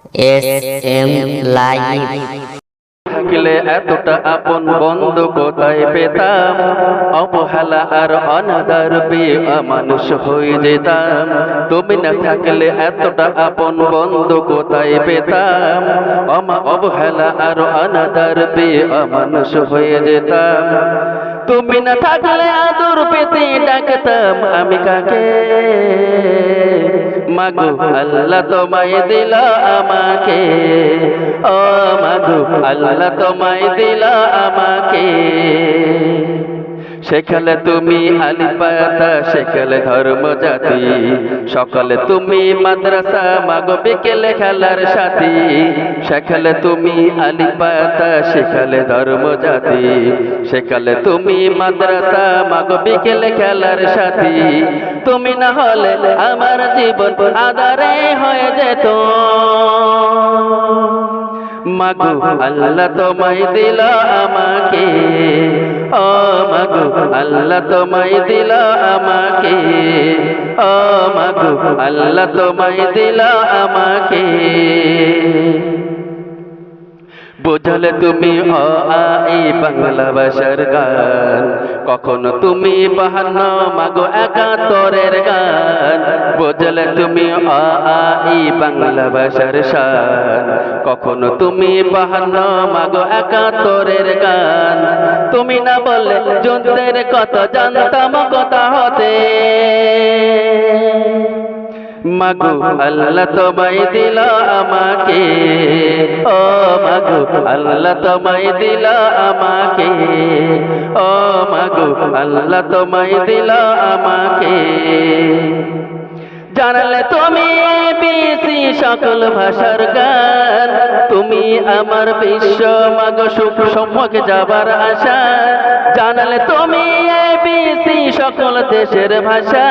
SM live থাকলে এতটা আপন বন্ধু কোথায় পেতাম, অবহেলা আর অনাদার পেয়ে মানুষ হয়ে যেতাম। তুমি না থাকলে এতটা আপন বন্ধু কোথায় পেতাম, অবহেলা আর অনাদার পেয়ে মানুষ হয়ে যেতাম। তুমি না থাকলে আদর পেতে ডাকতাম আমি কাকে, মাগো আল্লাহ তোমায় দিলা আমাকে, ও মাগো আল্লাহ তোমায় দিলা আমাকে। সেখানে তুমি আলিপাতা, সেখানে ধর্ম জাতি, সকালে তুমি মাদ্রাসা, মাগো বিকেলে খেলার সাথী। সেখানে তুমি আলিপাতা, সেখানে ধর্ম জাতি, সেখানে তুমি মাদ্রাসা, মাগো বিকেলে খেলার সাথী। তুমি না হলে আমার জীবন আধারে হয়ে যেত, মাগো আল্লাহ তোমায় দিলা আমাকে, ও মাগো আল্লাহ তোমায় দিলা আমাকে, ও মাগো আল্লাহ তোমায় দিলা আমাকে। বোঝালে তুমি অ আ ই বাংলা ভাষার গান, কখনো তুমি 52 মাগো 71-এর গান। বোঝালে তুমি অ আ ই বাংলা ভাষার শান, কখনো তুমি 52 মাগো 71-এর গান। তুমি না বললে যুদ্ধের কত জানতাম কথা হতে, মাগো আল্লাহ তোমায় দিলা আমাকে, ও মাগো আল্লাহ তোমায় দিলা আমাকে, ও মাগো আল্লাহ তোমায় দিলা আমাকে। জানালে তুমি বেশি সকল ভাষার গান, তুমি আমার বিশ্ব মাগো সুখ সম্মুখে যাবার আশা। জানালে তুমি বেশি সকল দেশের ভাষা,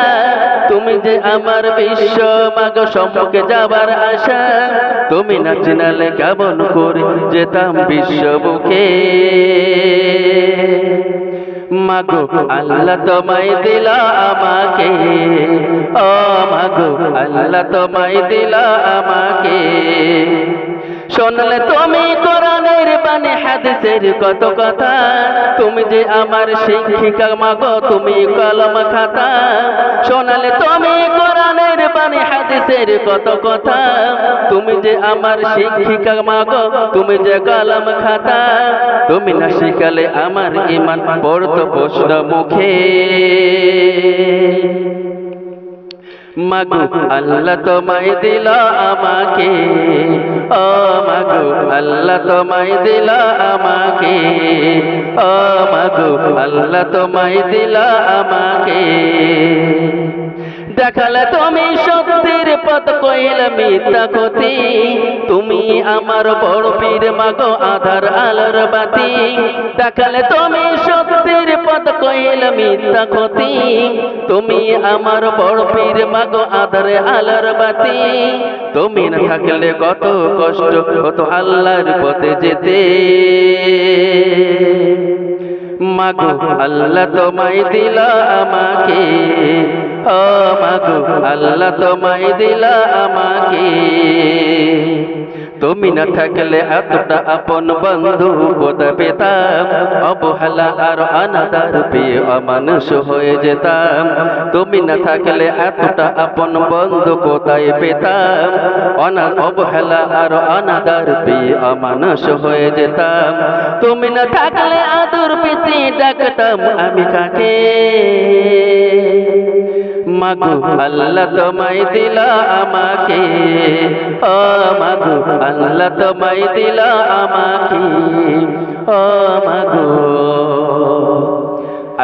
তুমি যে আমার বিশ্ব মাগো সম্মুখে যাবার আশা। তুমি না চিনালে কেমন করে যেতাম বিশ্ব বুকে, মাগো আল্লাহ তোমায় দিলা আমাকে, ও মাগো আল্লাহ তোমায় দিলা আমাকে। শুনলে তুমি কোরআনের বাণী হাদিসের কত কথা, তুমি যে আমার শিক্ষিকা মাগো তুমি কলম খাতা। শোনালে তুমি কোরআনের বাণী হাদিসের কত কথা, তুমি যে আমার শিক্ষিকা মাগো তুমি যে কলম খাতা। তুমি না শিখালে আমার ঈমান পড়তো প্রশ্ন মুখে, মাগো আল্লাহ তোমায় দিলা আমাকে, ও মাগো আল্লাহ তোমায় দিলা আমাকে, ও মাগো আল্লাহ তোমায় দিলা আমাকে। দেখালে তুমি সত্যের পথ কইলে মিথ্যা ক্ষতি, তুমি আমার বড় পীর মাগো আধার আলোর বাতি। দেখালে তুমি সত্যের পথ কইলে মিথ্যা ক্ষতি, তুমি আমার বড় পীর মাগো আধার আলোর বাতি। তুমি না থাকলে কত কষ্ট হতো আল্লাহর পথে যেতে, মাগো আল্লাহ তোমায় দিলা আমাকে, ও মাগো আল্লাহ তোমায় দিলা আমাকে। তুমি না থাকলে এতটা আপন বন্ধু কোথায় পেতাম, অবহেলা আর অনাদার পেয়ে অমানুষ হয়ে যেতাম। তুমি না থাকলে এতটা আপন বন্ধু কোথায় পেতাম, অবহেলা আর অনাদার পেয়ে অমানুষ হয়ে যেতাম। তুমি না থাকলে আদর পেতে ডাকতাম আমি কাকে, মাগো আল্লাহ তোমায় দিলা আমাকে, ও মাগো আল্লাহ তোমায় দিলা আমাকে, ও মাগো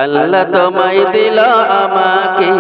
আল্লাহ তোমায় দিলা আমাকে।